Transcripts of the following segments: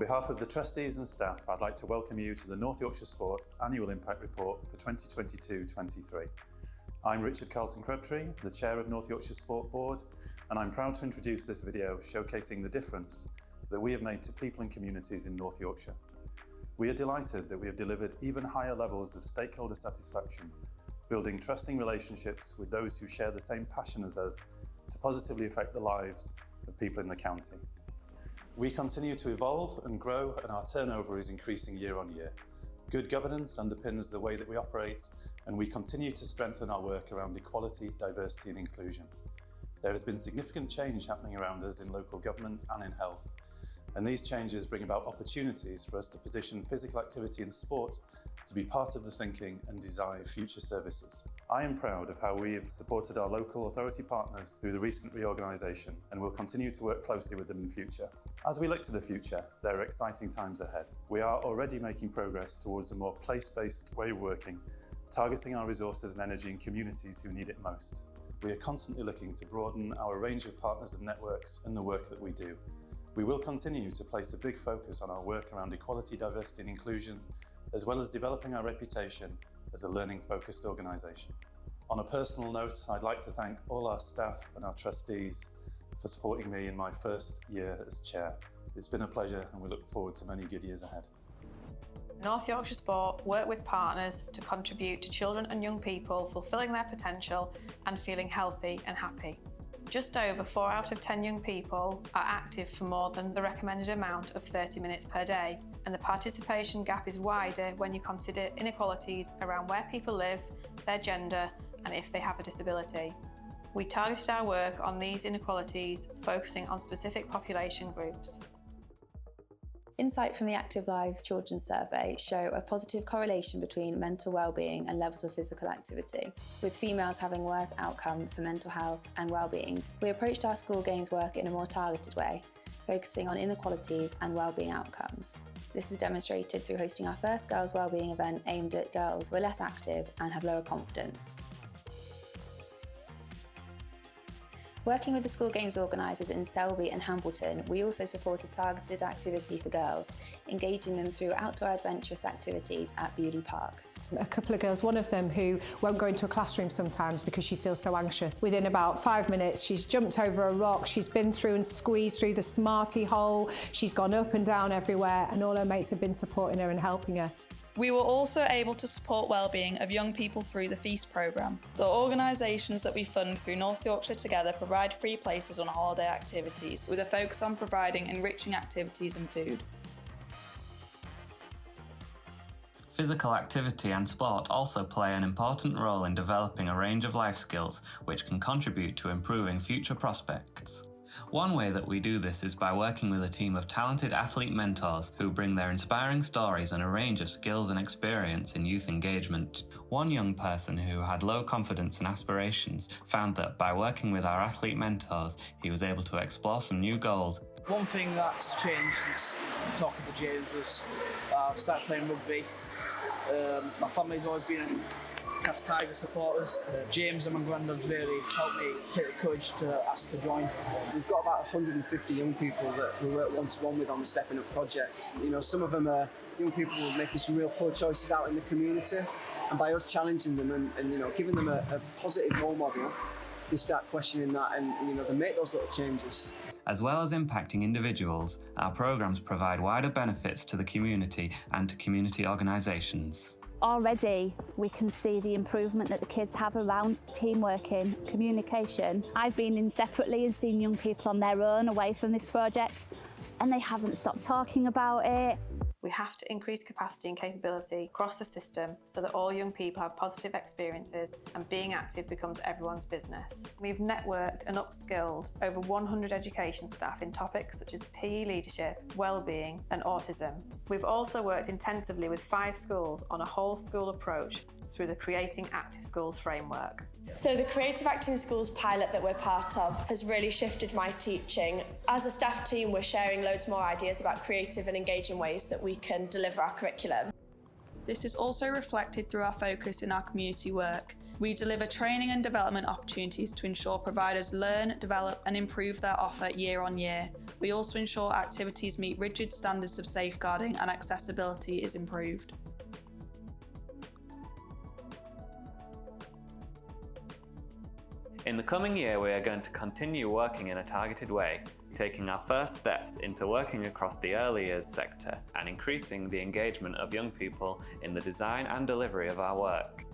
behalf of the trustees and staff, I'd like to welcome you to the North Yorkshire Sport Annual Impact Report for 2022-23. I'm Richard Carlton-Crabtree, the Chair of North Yorkshire Sport Board, and I'm proud to introduce this video showcasing the difference that we have made to people and communities in North Yorkshire. We are delighted that we have delivered even higher levels of stakeholder satisfaction, building trusting relationships with those who share the same passion as us to positively affect the lives of people in the county. We continue to evolve and grow, and our turnover is increasing year on year. Good governance underpins the way that we operate, and we continue to strengthen our work around equality, diversity and inclusion. There has been significant change happening around us in local government and in health, and these changes bring about opportunities for us to position physical activity and sport to be part of the thinking and design of future services. I am proud of how we have supported our local authority partners through the recent reorganisation, and will continue to work closely with them in the future. As we look to the future, there are exciting times ahead. We are already making progress towards a more place-based way of working, targeting our resources and energy in communities who need it most. We are constantly looking to broaden our range of partners and networks and the work that we do. We will continue to place a big focus on our work around equality, diversity and inclusion, as well as developing our reputation as a learning-focused organisation. On a personal note, I'd like to thank all our staff and our trustees for supporting me in my first year as chair. It's been a pleasure, and we look forward to many good years ahead. North Yorkshire Sport work with partners to contribute to children and young people fulfilling their potential and feeling healthy and happy. Just over 4 out of 10 young people are active for more than the recommended amount of 30 minutes per day, and the participation gap is wider when you consider inequalities around where people live, their gender, and if they have a disability. We targeted our work on these inequalities, focusing on specific population groups. Insight from the Active Lives Children's Survey show a positive correlation between mental wellbeing and levels of physical activity, with females having worse outcomes for mental health and wellbeing. We approached our school games work in a more targeted way, focusing on inequalities and wellbeing outcomes. This is demonstrated through hosting our first girls' wellbeing event aimed at girls who are less active and have lower confidence. Working with the school games organisers in Selby and Hambleton, we also supported targeted activity for girls, engaging them through outdoor adventurous activities at Bewley Park. A couple of girls, one of them who won't go into a classroom sometimes because she feels so anxious. Within about 5 minutes, she's jumped over a rock, she's been through and squeezed through the Smarty hole, she's gone up and down everywhere, and all her mates have been supporting her and helping her. We were also able to support wellbeing of young people through the Feast programme. The organisations that we fund through North Yorkshire Together provide free places on holiday activities, with a focus on providing enriching activities and food. Physical activity and sport also play an important role in developing a range of life skills which can contribute to improving future prospects. One way that we do this is by working with a team of talented athlete mentors who bring their inspiring stories and a range of skills and experience in youth engagement. One young person who had low confidence and aspirations found that by working with our athlete mentors, he was able to explore some new goals. One thing that's changed since talking to James was I've started playing rugby. My family's always been Cast Tiger supporters. James and my granddad really helped me take the courage to ask to join. We've got about 150 young people that we work one-to-one with on the Stepping Up project. You know, some of them are young people who are making some real poor choices out in the community, and by us challenging them and you know, giving them a positive role model, they start questioning that and you know, they make those little changes. As well as impacting individuals, our programmes provide wider benefits to the community and to community organisations. Already we can see the improvement that the kids have around team working, communication. I've been in separately and seen young people on their own away from this project, and they haven't stopped talking about it. We have to increase capacity and capability across the system so that all young people have positive experiences and being active becomes everyone's business. We've networked and upskilled over 100 education staff in topics such as PE leadership, wellbeing and autism. We've also worked intensively with 5 schools on a whole school approach through the Creating Active Schools framework. So the Creative Acting Schools pilot that we're part of has really shifted my teaching. As a staff team, we're sharing loads more ideas about creative and engaging ways that we can deliver our curriculum. This is also reflected through our focus in our community work. We deliver training and development opportunities to ensure providers learn, develop and improve their offer year on year. We also ensure activities meet rigid standards of safeguarding and accessibility is improved. In the coming year, we are going to continue working in a targeted way, taking our first steps into working across the early years sector and increasing the engagement of young people in the design and delivery of our work.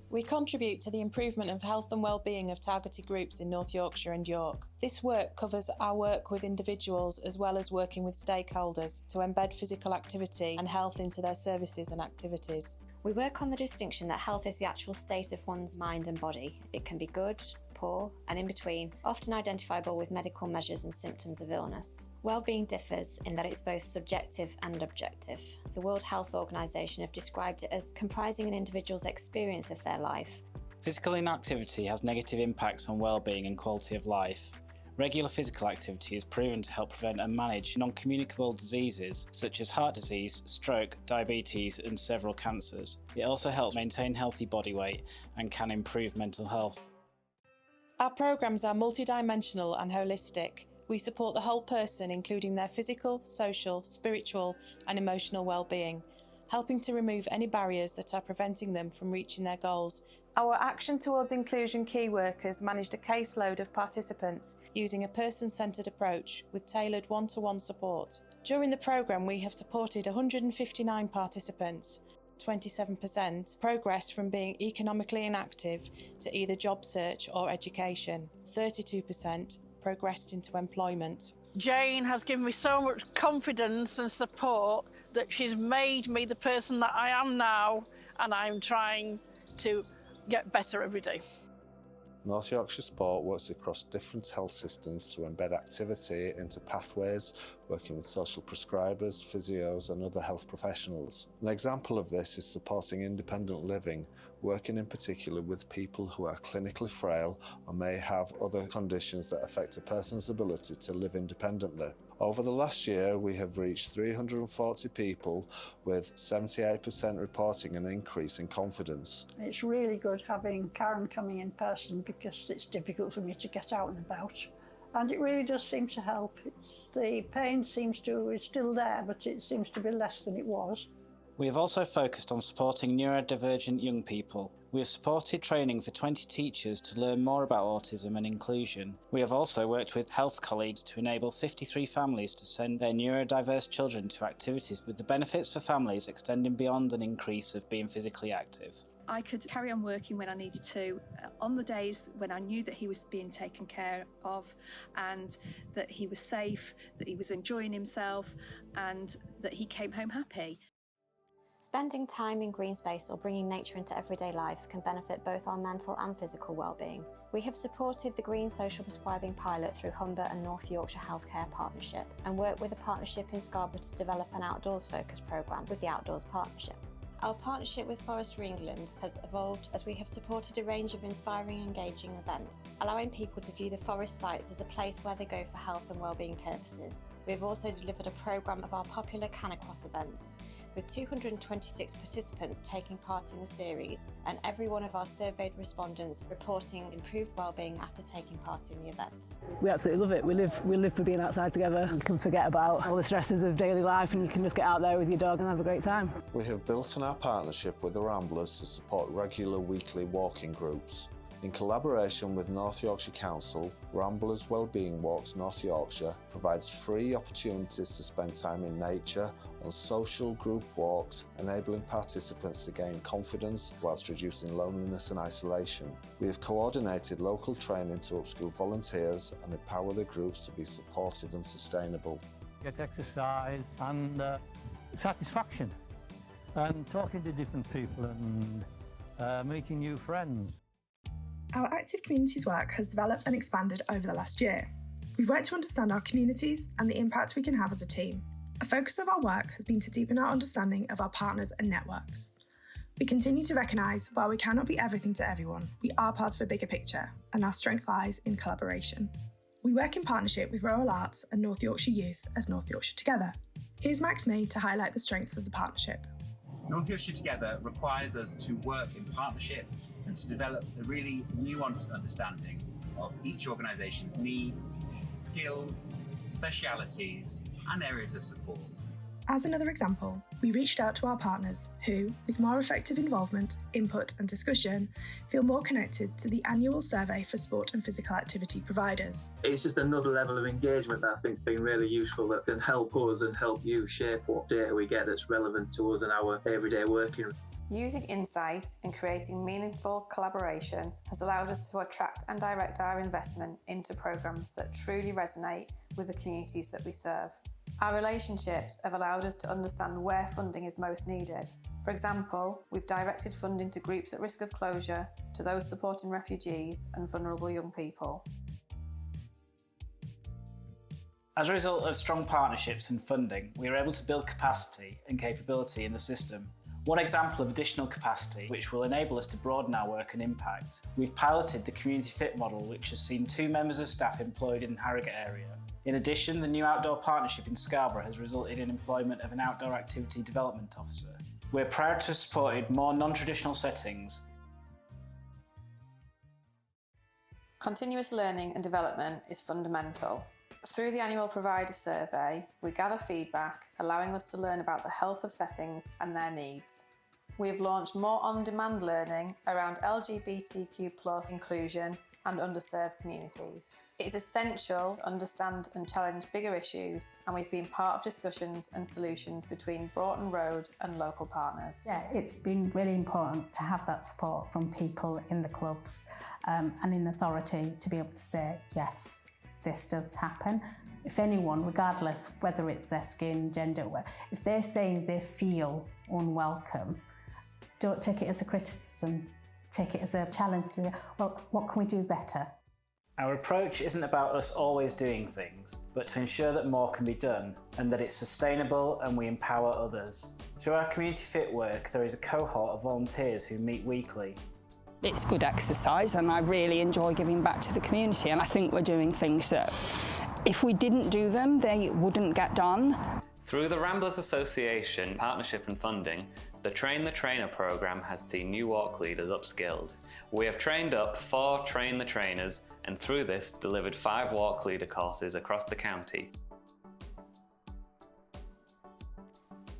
We contribute to the improvement of health and wellbeing of targeted groups in North Yorkshire and York. This work covers our work with individuals as well as working with stakeholders to embed physical activity and health into their services and activities. We work on the distinction that health is the actual state of one's mind and body. It can be good, poor, and in between, often identifiable with medical measures and symptoms of illness. Wellbeing differs in that it's both subjective and objective. The World Health Organization have described it as comprising an individual's experience of their life. Physical inactivity has negative impacts on wellbeing and quality of life. Regular physical activity is proven to help prevent and manage non-communicable diseases such as heart disease, stroke, diabetes and several cancers. It also helps maintain healthy body weight and can improve mental health. Our programmes are multidimensional and holistic. We support the whole person, including their physical, social, spiritual and emotional well-being, helping to remove any barriers that are preventing them from reaching their goals. Our Action Towards Inclusion key workers managed a caseload of participants using a person-centred approach with tailored one-to-one support. During the programme, we have supported 159 participants. 27% progressed from being economically inactive to either job search or education. 32% progressed into employment. Jane has given me so much confidence and support that she's made me the person that I am now, and I'm trying to get better every day. North Yorkshire Sport works across different health systems to embed activity into pathways, working with social prescribers, physios and other health professionals. An example of this is supporting independent living, working in particular with people who are clinically frail or may have other conditions that affect a person's ability to live independently. Over the last year, we have reached 340 people, with 78% reporting an increase in confidence. It's really good having Karen coming in person because it's difficult for me to get out and about. And it really does seem to help. The pain is still there, but it seems to be less than it was. We have also focused on supporting neurodivergent young people. We have supported training for 20 teachers to learn more about autism and inclusion. We have also worked with health colleagues to enable 53 families to send their neurodiverse children to activities, with the benefits for families extending beyond an increase of being physically active. I could carry on working when I needed to, on the days when I knew that he was being taken care of and that he was safe, that he was enjoying himself and that he came home happy. Spending time in green space or bringing nature into everyday life can benefit both our mental and physical well-being. We have supported the Green Social Prescribing pilot through Humber and North Yorkshire Healthcare Partnership and worked with a partnership in Scarborough to develop an outdoors-focused programme with the Outdoors Partnership. Our partnership with Forestry England has evolved as we have supported a range of inspiring and engaging events, allowing people to view the forest sites as a place where they go for health and wellbeing purposes. We have also delivered a programme of our popular Canicross events, with 226 participants taking part in the series, and every one of our surveyed respondents reporting improved wellbeing after taking part in the event. We absolutely love it. We live for being outside together. You can forget about all the stresses of daily life and you can just get out there with your dog and have a great time. We have built on our partnership with the Ramblers to support regular weekly walking groups. In collaboration with North Yorkshire Council, Ramblers Wellbeing Walks North Yorkshire provides free opportunities to spend time in nature on social group walks, enabling participants to gain confidence whilst reducing loneliness and isolation. We have coordinated local training to upskill volunteers and empower the groups to be supportive and sustainable. Get exercise and satisfaction, and talking to different people and meeting new friends. Our Active Communities work has developed and expanded over the last year. We've worked to understand our communities and the impact we can have as a team. A focus of our work has been to deepen our understanding of our partners and networks. We continue to recognise while we cannot be everything to everyone, we are part of a bigger picture, and our strength lies in collaboration. We work in partnership with Royal Arts and North Yorkshire Youth as North Yorkshire Together. Here's Max May to highlight the strengths of the partnership. North Yorkshire Together requires us to work in partnership and to develop a really nuanced understanding of each organisation's needs, skills, specialities and areas of support. As another example, we reached out to our partners who, with more effective involvement, input and discussion, feel more connected to the annual survey for sport and physical activity providers. It's just another level of engagement that I think has been really useful, that can help us and help you shape what data we get that's relevant to us and our everyday working. Using insight and creating meaningful collaboration has allowed us to attract and direct our investment into programmes that truly resonate with the communities that we serve. Our relationships have allowed us to understand where funding is most needed. For example, we've directed funding to groups at risk of closure, to those supporting refugees and vulnerable young people. As a result of strong partnerships and funding, we are able to build capacity and capability in the system. One example of additional capacity, which will enable us to broaden our work and impact, we've piloted the Community Fit model, which has seen 2 members of staff employed in the Harrogate area. In addition, the new outdoor partnership in Scarborough has resulted in employment of an outdoor activity development officer. We're proud to have supported more non-traditional settings. Continuous learning and development is fundamental. Through the annual provider survey, we gather feedback, allowing us to learn about the health of settings and their needs. We have launched more on-demand learning around LGBTQ+ inclusion and underserved communities. It's essential to understand and challenge bigger issues, and we've been part of discussions and solutions between Broughton Road and local partners. Yeah, it's been really important to have that support from people in the clubs and in authority to be able to say, yes, this does happen. If anyone, regardless whether it's their skin, gender, if they're saying they feel unwelcome, don't take it as a criticism, take it as a challenge to, well, what can we do better? Our approach isn't about us always doing things, but to ensure that more can be done and that it's sustainable and we empower others. Through our Community Fit work, there is a cohort of volunteers who meet weekly. It's good exercise and I really enjoy giving back to the community, and I think we're doing things that if we didn't do them, they wouldn't get done. Through the Ramblers Association partnership and funding, the Train the Trainer programme has seen new walk leaders upskilled. We have trained up 4 Train the Trainers and through this delivered 5 walk leader courses across the county.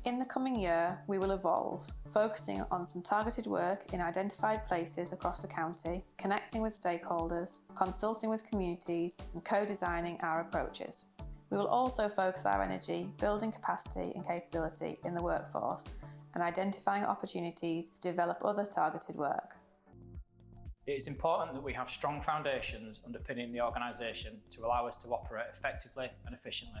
In the coming year, we will evolve, focusing on some targeted work in identified places across the county, connecting with stakeholders, consulting with communities, and co-designing our approaches. We will also focus our energy building capacity and capability in the workforce and identifying opportunities to develop other targeted work. It is important that we have strong foundations underpinning the organisation to allow us to operate effectively and efficiently,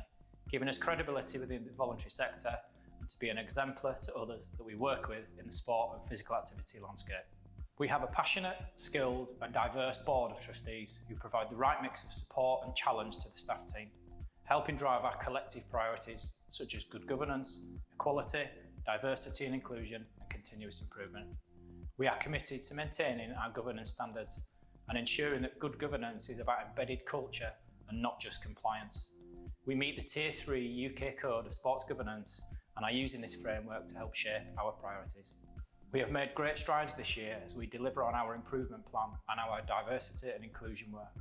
giving us credibility within the voluntary sector and to be an exemplar to others that we work with in the sport and physical activity landscape. We have a passionate, skilled and diverse board of trustees who provide the right mix of support and challenge to the staff team, helping drive our collective priorities such as good governance, equality, diversity and inclusion and continuous improvement. We are committed to maintaining our governance standards and ensuring that good governance is about embedded culture and not just compliance. We meet the Tier 3 UK Code of Sports Governance and are using this framework to help shape our priorities. We have made great strides this year as we deliver on our improvement plan and our diversity and inclusion work.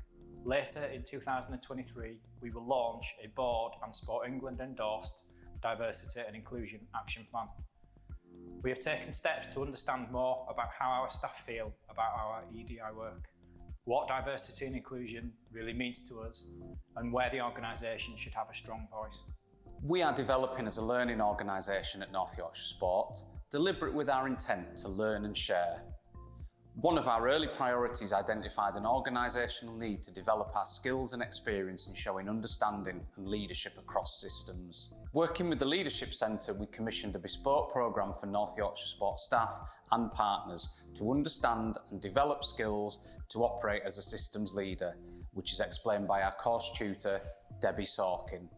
Later in 2023, we will launch a board and Sport England endorsed Diversity and Inclusion Action Plan. We have taken steps to understand more about how our staff feel about our EDI work, what diversity and inclusion really means to us, and where the organisation should have a strong voice. We are developing as a learning organisation at North Yorkshire Sport, deliberate with our intent to learn and share. One of our early priorities identified an organisational need to develop our skills and experience in showing understanding and leadership across systems. Working with the Leadership Centre, we commissioned a bespoke programme for North Yorkshire Sport staff and partners to understand and develop skills to operate as a systems leader, which is explained by our course tutor, Debbie Sorkin.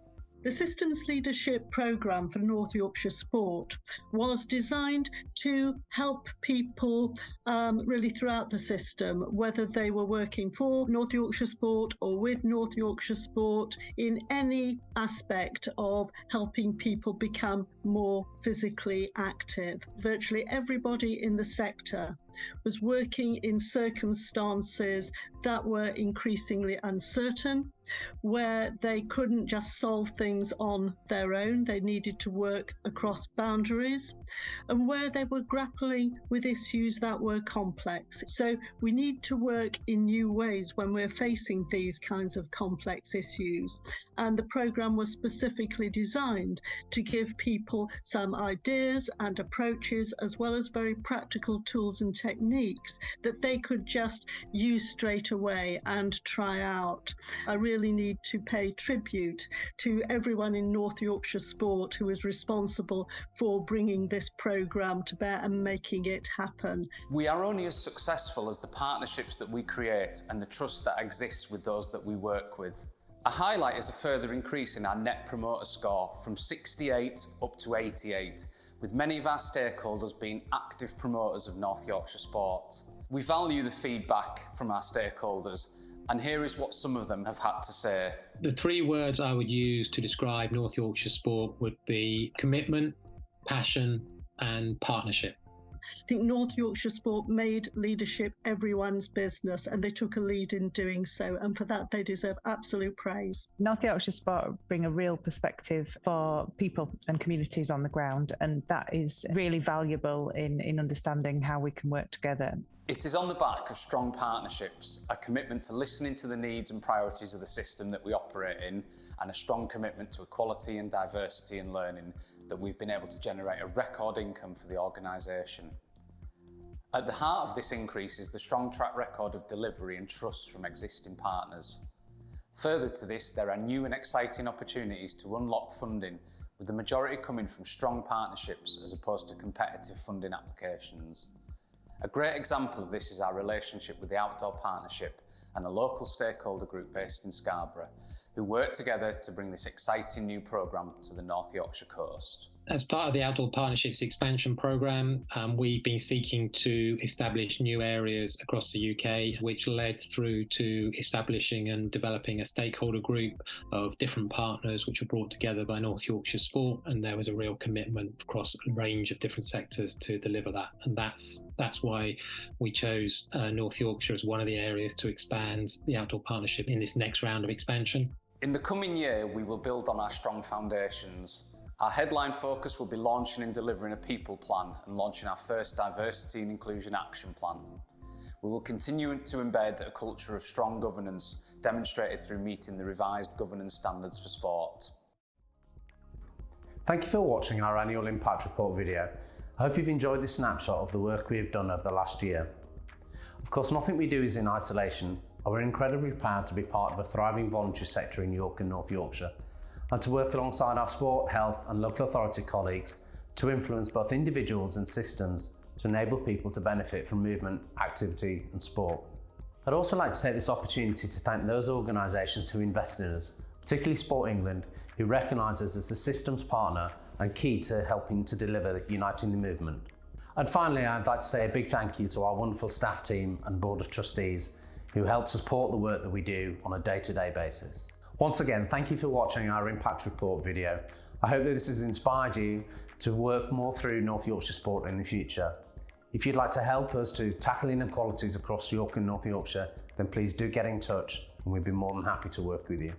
The Systems Leadership Programme for North Yorkshire Sport was designed to help people really throughout the system, whether they were working for North Yorkshire Sport or with North Yorkshire Sport, in any aspect of helping people become more physically active. Virtually everybody in the sector was working in circumstances that were increasingly uncertain, where they couldn't just solve things on their own. They needed to work across boundaries, and where they were grappling with issues that were complex. So we need to work in new ways when we're facing these kinds of complex issues. And the programme was specifically designed to give people some ideas and approaches, as well as very practical tools and techniques that they could just use straight away and try out. I really need to pay tribute to everyone in North Yorkshire Sport who is responsible for bringing this programme to bear and making it happen. We are only as successful as the partnerships that we create and the trust that exists with those that we work with. A highlight is a further increase in our Net Promoter Score from 68 up to 88, with many of our stakeholders being active promoters of North Yorkshire sport. We value the feedback from our stakeholders, and here is what some of them have had to say. The three words I would use to describe North Yorkshire sport would be commitment, passion, and partnership. I think North Yorkshire Sport made leadership everyone's business, and they took a lead in doing so, and for that they deserve absolute praise. North Yorkshire Sport bring a real perspective for people and communities on the ground, and that is really valuable in understanding how we can work together. It is on the back of strong partnerships, a commitment to listening to the needs and priorities of the system that we operate in, and a strong commitment to equality and diversity in learning, that we've been able to generate a record income for the organisation. At the heart of this increase is the strong track record of delivery and trust from existing partners. Further to this, there are new and exciting opportunities to unlock funding, with the majority coming from strong partnerships as opposed to competitive funding applications. A great example of this is our relationship with the Outdoor Partnership and a local stakeholder group based in Scarborough, who work together to bring this exciting new programme to the North Yorkshire coast. As part of the Outdoor Partnerships expansion programme, we've been seeking to establish new areas across the UK, which led through to establishing and developing a stakeholder group of different partners, which were brought together by North Yorkshire Sport, and there was a real commitment across a range of different sectors to deliver that. And that's why we chose North Yorkshire as one of the areas to expand the Outdoor Partnership in this next round of expansion. In the coming year, we will build on our strong foundations. Our headline focus will be launching and delivering a people plan and launching our first diversity and inclusion action plan. We will continue to embed a culture of strong governance, demonstrated through meeting the revised governance standards for sport. Thank you for watching our annual Impact Report video. I hope you've enjoyed this snapshot of the work we have done over the last year. Of course, nothing we do is in isolation, and we're incredibly proud to be part of a thriving voluntary sector in York and North Yorkshire, and to work alongside our sport, health and local authority colleagues to influence both individuals and systems to enable people to benefit from movement, activity and sport. I'd also like to take this opportunity to thank those organisations who invested in us, particularly Sport England, who recognise us as the systems partner and key to helping to deliver Uniting the Movement. And finally, I'd like to say a big thank you to our wonderful staff team and Board of Trustees who help support the work that we do on a day-to-day basis. Once again, thank you for watching our Impact Report video. I hope that this has inspired you to work more through North Yorkshire Sport in the future. If you'd like to help us to tackle inequalities across York and North Yorkshire, then please do get in touch and we'd be more than happy to work with you.